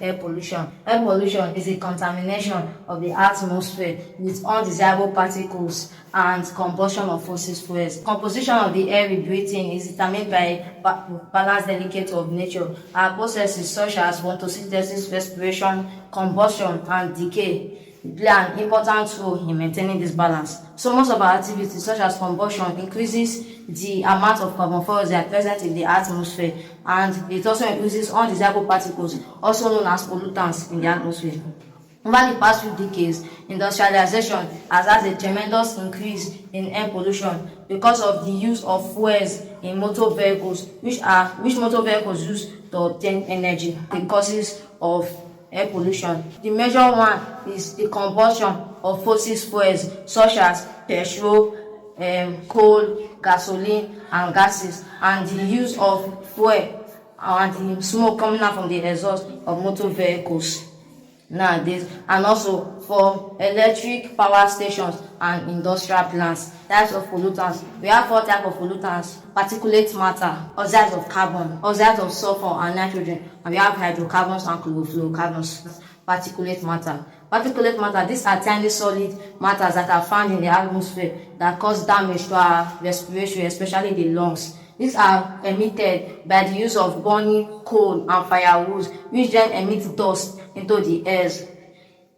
Air pollution. Air pollution is a contamination of the atmosphere with undesirable particles and combustion of fossil fuels. Composition of the air we breathe in is determined by balance delicate of nature. Our processes such as photosynthesis, respiration, combustion, and decay play an important role in maintaining this balance. So most of our activities such as combustion increases the amount of carbon dioxide present in the atmosphere, and it also increases undesirable particles, also known as pollutants, in the atmosphere. Over the past few decades, industrialization has had a tremendous increase in air pollution because of the use of fuels in motor vehicles, which motor vehicles use to obtain energy. The causes of air pollution. The major one is the combustion of fossil fuels such as petrol, coal, gasoline, and gases, and the use of fuel and the smoke coming out from the exhaust of motor vehicles nowadays, and also for electric power stations and industrial plants. Types of pollutants. We have 4 types of pollutants: particulate matter, oxides of carbon, oxides of sulfur and nitrogen, and we have hydrocarbons and chlorofluorocarbons. Particulate matter. Particulate matter, these are tiny solid matters that are found in the atmosphere that cause damage to our respiration, especially the lungs. These are emitted by the use of burning coal and firewood, which then emit dust into the air.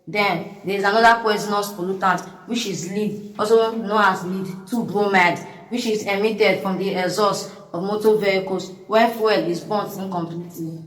Then there is another poisonous pollutant, which is lead, also known as lead 2-bromide, which is emitted from the exhaust of motor vehicles when fuel is burnt incompletely.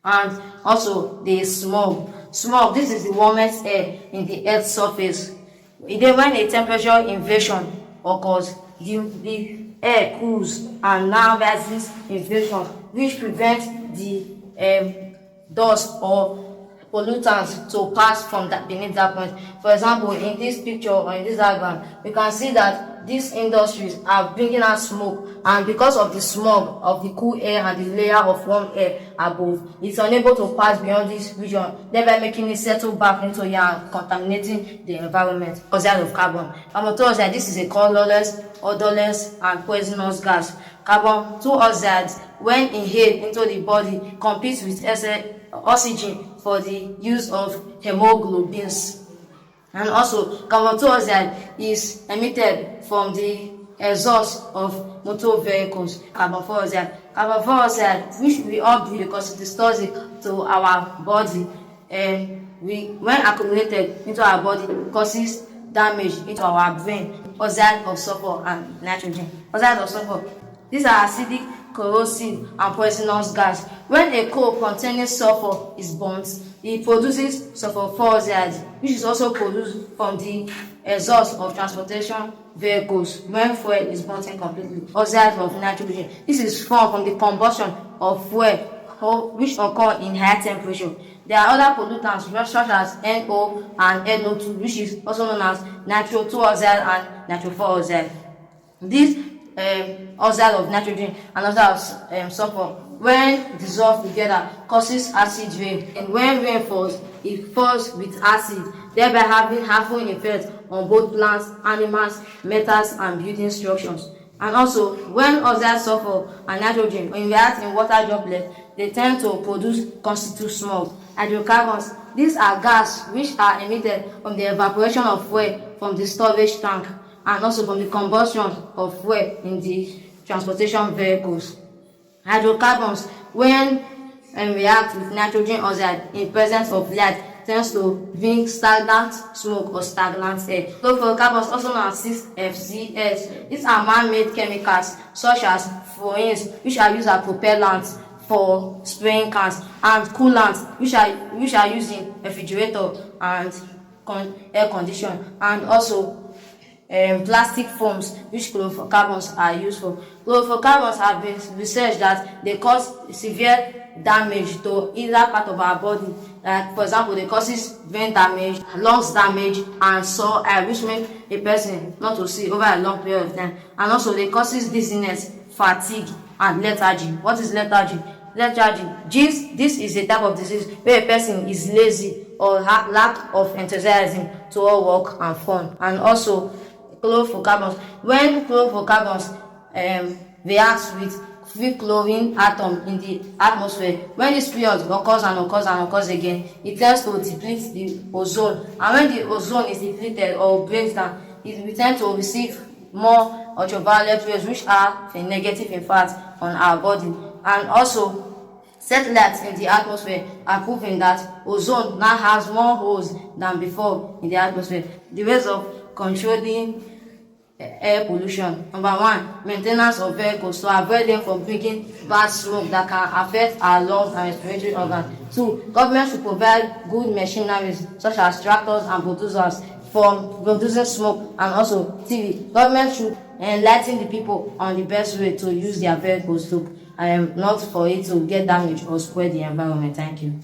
And also there is smog. Smog, this is the warmest air in the Earth's surface. When a temperature inversion occurs, the air cools, and now there's this inversion which prevents the dust or pollutants to pass from beneath that point. For example, in this picture or in this diagram, we can see that these industries are bringing out smoke, and because of the smog of the cool air and the layer of warm air above, it's unable to pass beyond this region, thereby making it settle back into here and contaminating the environment. Oxide of carbon. Carbon dioxide, this is a colorless, odorless, and poisonous gas. Carbon dioxide, when inhaled into the body, competes with oxygen for the use of hemoglobins. And also, carbon dioxide is emitted from the exhaust of motor vehicles. Carbon dioxide, which we all breathe because it is toxic to our body, and when accumulated into our body, causes damage into our brain. Oxide of sulfur and nitrogen. Oxide of sulfur. These are acidic, corrosive, and poisonous gas. When a coal containing sulfur is burnt, it produces sulfur dioxide, which is also produced from the exhaust of transportation vehicles when fuel is burnt incompletely. Oxide of nitrogen. This is formed from the combustion of fuel, which occur in high temperature. There are other pollutants such as NO and NO2, which is also known as nitro 2 oxide and nitro 4 oxide. This oxide of nitrogen and oxide of sulfur, when dissolved together, causes acid rain, and when rain falls, it falls with acid, thereby having harmful effects on both plants, animals, metals, and building structures. And also, when oxide sulfur and nitrogen react in water droplets, they tend to constitute smog. Hydrocarbons, these are gas which are emitted from the evaporation of fuel from the storage tank, and also from the combustion of fuel in the transportation vehicles. Hydrocarbons, when react with nitrogen oxide in presence of light, tends to bring stagnant smoke or stagnant air. Fluorocarbons, also known as 6FCS, these are man-made chemicals such as fluorines, which are used as propellants for spraying cans, and coolants, which are used in refrigerator and air condition, and also plastic foams, which chlorofluorocarbons are used for. Chlorofluorocarbons have been researched that they cause severe damage to either part of our body. Like, for example, they causes brain damage, lungs damage, and sore eye, which makes a person not to see over a long period of time. And also, they causes dizziness, fatigue, and lethargy. What is lethargy? Lethargy. This is a type of disease where a person is lazy or lack of enthusiasm toward work and fun. And also, chlorofluorocarbons. When chlorofluorocarbons react with free chlorine atom in the atmosphere. When this period occurs again, it tends to deplete the ozone, and when the ozone is depleted or breaks down, we tend to receive more ultraviolet rays, which are a negative impact on our body. And also, satellites in the atmosphere are proving that ozone now has more holes than before in the atmosphere. The ways of controlling air pollution: number one, maintenance of vehicles to avoid them from bringing bad smoke that can affect our lungs and respiratory organs. Two, government should provide good machineries such as tractors and bulldozers for reducing smoke. And also, three, government should enlighten the people on the best way to use their vehicles to not for it to get damaged or spoil the environment. Thank you.